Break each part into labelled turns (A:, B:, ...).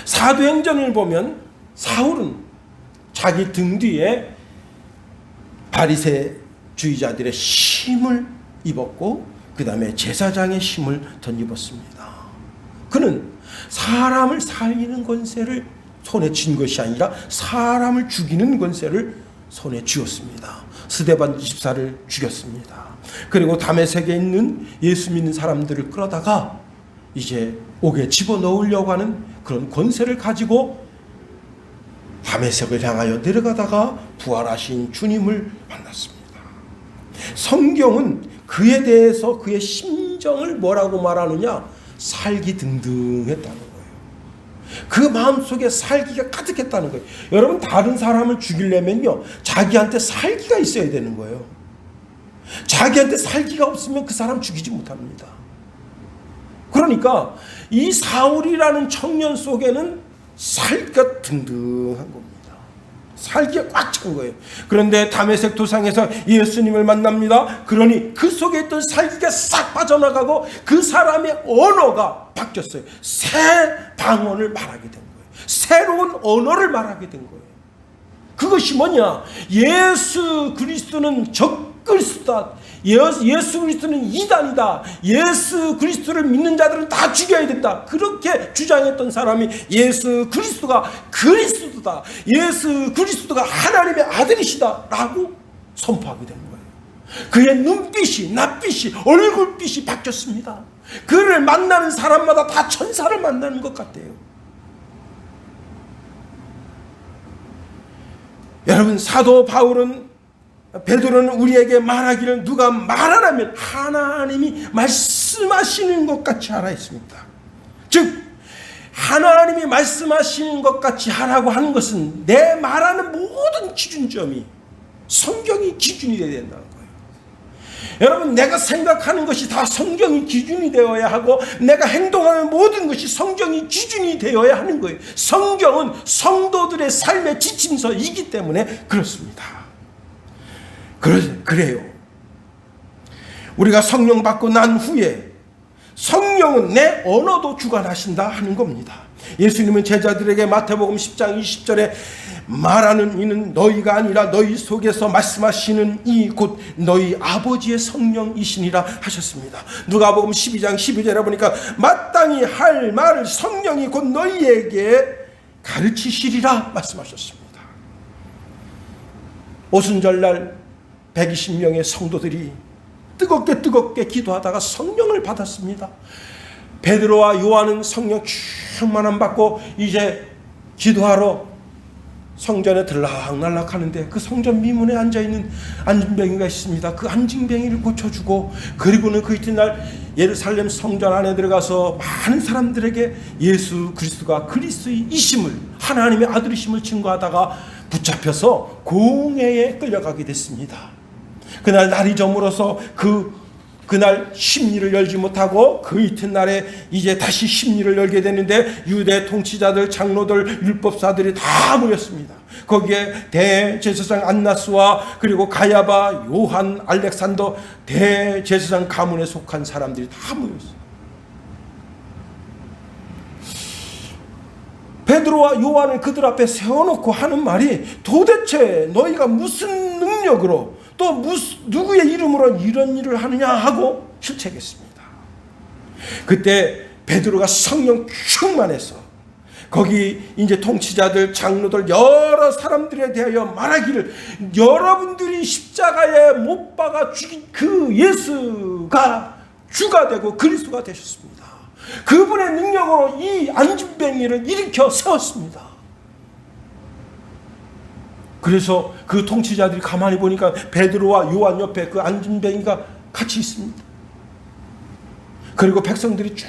A: 사도행전을 보면 사울은 자기 등 뒤에 바리새주의자들의 힘을 입었고 그 다음에 제사장의 힘을 덧입었습니다. 그는 사람을 살리는 권세를 손에 쥔 것이 아니라 사람을 죽이는 권세를 손에 쥐었습니다. 스데반 집사를 죽였습니다. 그리고 다메섹에 있는 예수 믿는 사람들을 끌어다가 이제 옥에 집어넣으려고 하는 그런 권세를 가지고 다메섹을 향하여 내려가다가 부활하신 주님을 만났습니다. 성경은 그에 대해서 그의 심정을 뭐라고 말하느냐? 살기등등했다는 거예요. 그 마음속에 살기가 가득했다는 거예요. 여러분, 다른 사람을 죽이려면요, 자기한테 살기가 있어야 되는 거예요. 자기한테 살기가 없으면 그 사람 죽이지 못합니다. 그러니까 이 사울이라는 청년 속에는 살기가 등등한 겁니다. 살기가 꽉 찬 거예요. 그런데 다메섹 도상에서 예수님을 만납니다. 그러니 그 속에 있던 살기가 싹 빠져나가고 그 사람의 언어가 바뀌었어요. 새 방언을 말하게 된 거예요. 새로운 언어를 말하게 된 거예요. 그것이 뭐냐? 예수 그리스도는 적그리스도다. 예수 그리스도는 이단이다. 예수 그리스도를 믿는 자들은 다 죽여야 된다. 그렇게 주장했던 사람이 예수 그리스도가 그리스도다. 예수 그리스도가 하나님의 아들이시다 라고 선포하게 된 거예요. 그의 눈빛이, 낯빛이, 얼굴빛이 바뀌었습니다. 그를 만나는 사람마다 다 천사를 만나는 것 같아요. 여러분, 사도 베드로는 우리에게 말하기를 누가 말하라면 하나님이 말씀하시는 것 같이 하라 했습니다. 즉 하나님이 말씀하시는 것 같이 하라고 하는 것은 내 말하는 모든 기준점이 성경이 기준이 되어야 된다는 거예요. 여러분, 내가 생각하는 것이 다 성경이 기준이 되어야 하고 내가 행동하는 모든 것이 성경이 기준이 되어야 하는 거예요. 성경은 성도들의 삶의 지침서이기 때문에 그렇습니다. 그래요. 우리가 성령 받고 난 후에 성령은 내 언어도 주관하신다 하는 겁니다. 예수님은 제자들에게 마태복음 10장 20절에 말하는 이는 너희가 아니라 너희 속에서 말씀하시는 이 곧 너희 아버지의 성령이시니라 하셨습니다. 누가복음 12장 12절에 보니까 마땅히 할 말을 성령이 곧 너희에게 가르치시리라 말씀하셨습니다. 오순절날 120명의 성도들이 뜨겁게 기도하다가 성령을 받았습니다. 베드로와 요한은 성령 충만함 받고 이제 기도하러 성전에 들락날락 하는데 그 성전 미문에 앉아있는 안진뱅이가 있습니다. 그 안진뱅이를 고쳐주고 그리고는 그 이튿날 예루살렘 성전 안에 들어가서 많은 사람들에게 예수 그리스도가 그리스도이심을, 하나님의 아들이심을 증거하다가 붙잡혀서 공회에 끌려가게 됐습니다. 그날 날이 저물어서 그날 심리를 열지 못하고 그 이튿날에 이제 다시 심리를 열게 되는데 유대 통치자들, 장로들, 율법사들이 다 모였습니다. 거기에 대제사장 안나스와 그리고 가야바, 요한, 알렉산더 대제사장 가문에 속한 사람들이 다 모였어요. 베드로와 요한을 그들 앞에 세워놓고 하는 말이 도대체 너희가 무슨 능력으로 또 누구의 이름으로 이런 일을 하느냐 하고 실책했습니다. 그때 베드로가 성령 충만해서 거기 이제 통치자들, 장로들, 여러 사람들에 대하여 말하기를 여러분들이 십자가에 못 박아 죽인 그 예수가 주가 되고 그리스도가 되셨습니다. 그분의 능력으로 이 안진뱅이를 일으켜 세웠습니다. 그래서 그 통치자들이 가만히 보니까 베드로와 요한 옆에 그 안진뱅이가 같이 있습니다. 그리고 백성들이 쭉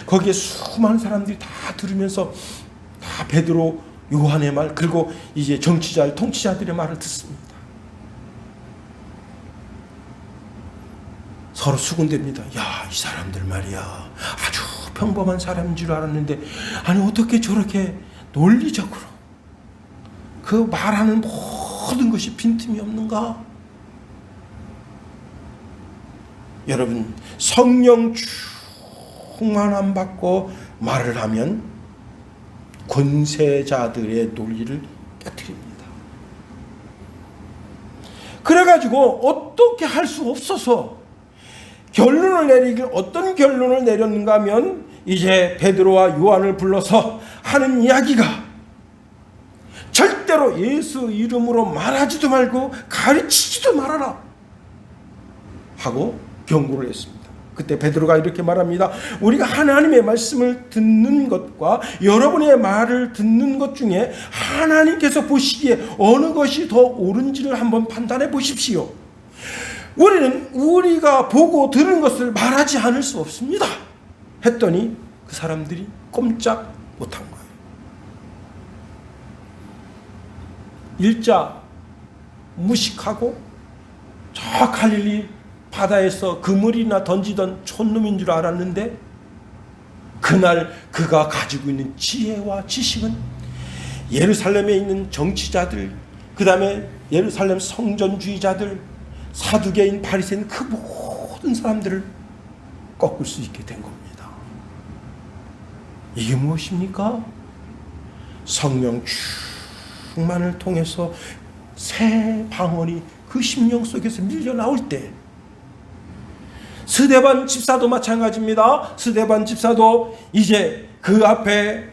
A: 거기에 수많은 사람들이 다 들으면서 다 베드로, 요한의 말 그리고 이제 정치자, 통치자들의 말을 듣습니다. 서로 수군댑니다. 야, 이 사람들 말이야 아주 평범한 사람인 줄 알았는데 아니 어떻게 저렇게 논리적으로 그 말하는 모든 것이 빈틈이 없는가? 여러분, 성령 충만함 받고 말을 하면 권세자들의 논리를 깨뜨립니다. 그래가지고 어떻게 할 수 없어서 어떤 결론을 내렸는가 하면 이제 베드로와 요한을 불러서 하는 이야기가 절대로 예수 이름으로 말하지도 말고 가르치지도 말아라 하고 경고를 했습니다. 그때 베드로가 이렇게 말합니다. 우리가 하나님의 말씀을 듣는 것과 여러분의 말을 듣는 것 중에 하나님께서 보시기에 어느 것이 더 옳은지를 한번 판단해 보십시오. 우리는 우리가 보고 들은 것을 말하지 않을 수 없습니다. 했더니 그 사람들이 꼼짝 못한 거예요. 일자 무식하고 저 갈릴리 바다에서 그물이나 던지던 촌놈인 줄 알았는데 그날 그가 가지고 있는 지혜와 지식은 예루살렘에 있는 정치자들, 그 다음에 예루살렘 성전주의자들, 사두개인, 바리새인 그 모든 사람들을 꺾을 수 있게 된 겁니다. 이게 무엇입니까? 성령 충만을 통해서 새 방언이 그 심령 속에서 밀려 나올 때, 스데반 집사도 마찬가지입니다. 스데반 집사도 이제 그 앞에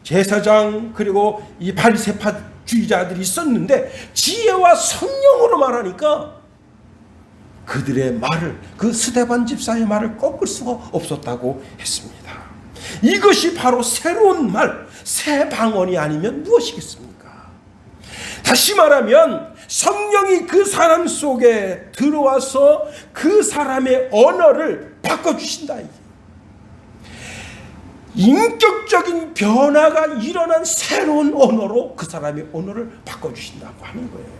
A: 제사장 그리고 이 바리새파주의자들이 있었는데 지혜와 성령으로 말하니까 그들의 말을, 그 스데반 집사의 말을 꺾을 수가 없었다고 했습니다. 이것이 바로 새로운 말, 새 방언이 아니면 무엇이겠습니까? 다시 말하면 성령이 그 사람 속에 들어와서 그 사람의 언어를 바꿔주신다. 인격적인 변화가 일어난 새로운 언어로 그 사람의 언어를 바꿔주신다고 하는 거예요.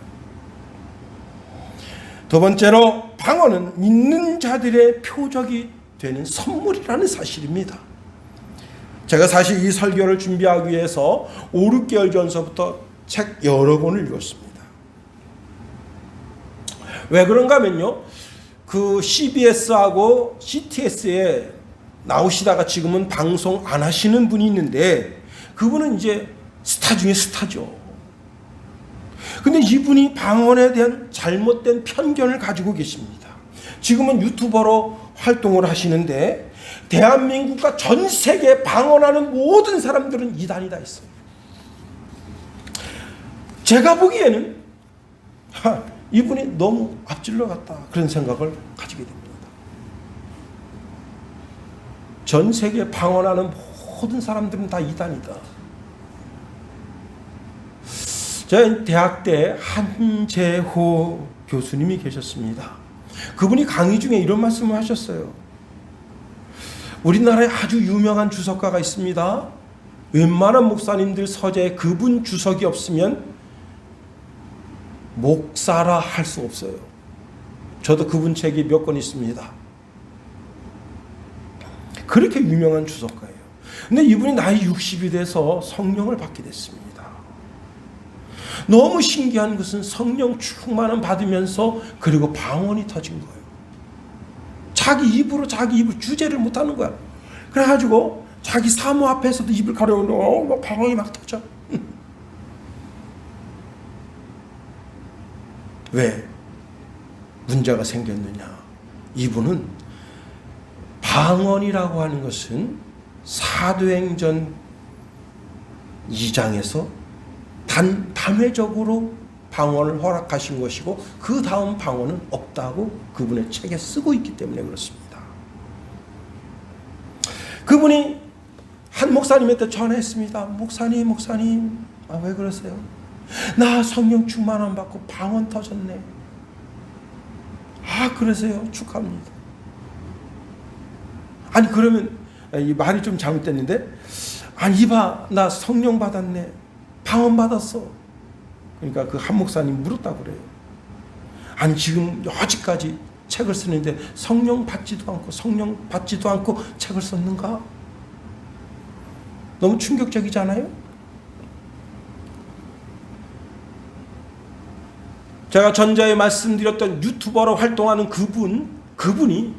A: 두 번째로 방언은 믿는 자들의 표적이 되는 선물이라는 사실입니다. 제가 사실 이 설교를 준비하기 위해서 5, 6개월 전서부터 책 여러 권을 읽었습니다. 왜 그런가 하면요, 그 CBS하고 CTS에 나오시다가 지금은 방송 안 하시는 분이 있는데 그분은 이제 스타 중에 스타죠. 근데 이분이 방언에 대한 잘못된 편견을 가지고 계십니다. 지금은 유튜버로 활동을 하시는데 대한민국과 전 세계에 방언하는 모든 사람들은 이단이다 했어요. 제가 보기에는 이분이 너무 앞질러 갔다 그런 생각을 가지게 됩니다. 전 세계에 방언하는 모든 사람들은 다 이단이다. 저희 대학 때 한재호 교수님이 계셨습니다. 그분이 강의 중에 이런 말씀을 하셨어요. 우리나라에 아주 유명한 주석가가 있습니다. 웬만한 목사님들 서재에 그분 주석이 없으면 목사라 할 수 없어요. 저도 그분 책이 몇 권 있습니다. 그렇게 유명한 주석가예요. 근데 이분이 나이 60이 돼서 성령을 받게 됐습니다. 너무 신기한 것은 성령 충만을 받으면서 그리고 방언이 터진 거예요. 자기 입으로 주제를 못하는 거야. 그래가지고 자기 사무 앞에서도 입을 가려고 방언이 막 터져. 왜? 문제가 생겼느냐? 이분은 방언이라고 하는 것은 사도행전 2장에서 단회적으로 방언을 허락하신 것이고 그 다음 방언은 없다고 그분의 책에 쓰고 있기 때문에 그렇습니다. 그분이 한 목사님한테 전화했습니다. 목사님, 왜 그러세요? 나 성령 충만함 받고 방언 터졌네. 그러세요? 축하합니다. 아니 그러면 이 말이 좀 잘못됐는데, 이봐 나 성령 받았네, 방언 받았어. 그러니까 그 한 목사님 물었다고 그래요. 아니 지금 여지까지 책을 쓰는데 성령 받지도 않고 책을 썼는가? 너무 충격적이잖아요. 제가 전자에 말씀드렸던 유튜버로 활동하는 그분이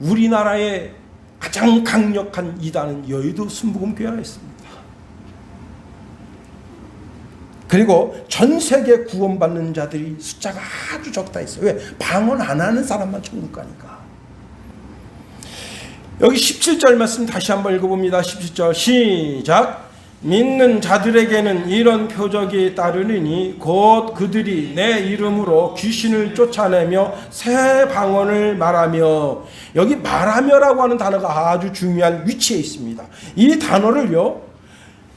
A: 우리나라의 가장 강력한 이단은 여의도 순복음교회가 있습니다. 그리고 전 세계 구원받는 자들이 숫자가 아주 적다 했어요. 왜? 방언 안 하는 사람만 천국 가니까. 여기 17절 말씀 다시 한번 읽어봅니다. 17절 시작. 믿는 자들에게는 이런 표적이 따르리니 곧 그들이 내 이름으로 귀신을 쫓아내며 새 방언을 말하며, 여기 말하며라고 하는 단어가 아주 중요한 위치에 있습니다. 이 단어를요,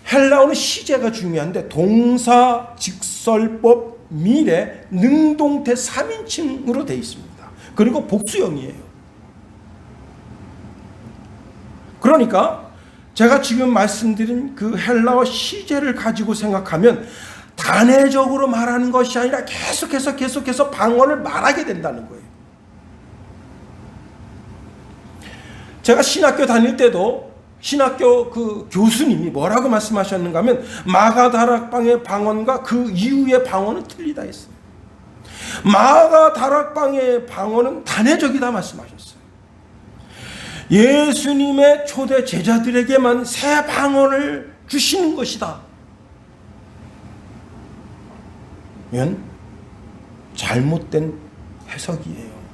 A: 헬라어는 시제가 중요한데 동사, 직설법, 미래, 능동태 3인칭으로 되어 있습니다. 그리고 복수형이에요. 그러니까 제가 지금 말씀드린 그 헬라어 시제를 가지고 생각하면 단회적으로 말하는 것이 아니라 계속해서 방언을 말하게 된다는 거예요. 제가 신학교 다닐 때도 신학교 그 교수님이 뭐라고 말씀하셨는가 하면 마가다락방의 방언과 그 이후의 방언은 틀리다 했어요. 마가다락방의 방언은 단회적이다 말씀하셨어요. 예수님의 초대 제자들에게만 새 방언을 주시는 것이다. 이건 잘못된 해석이에요.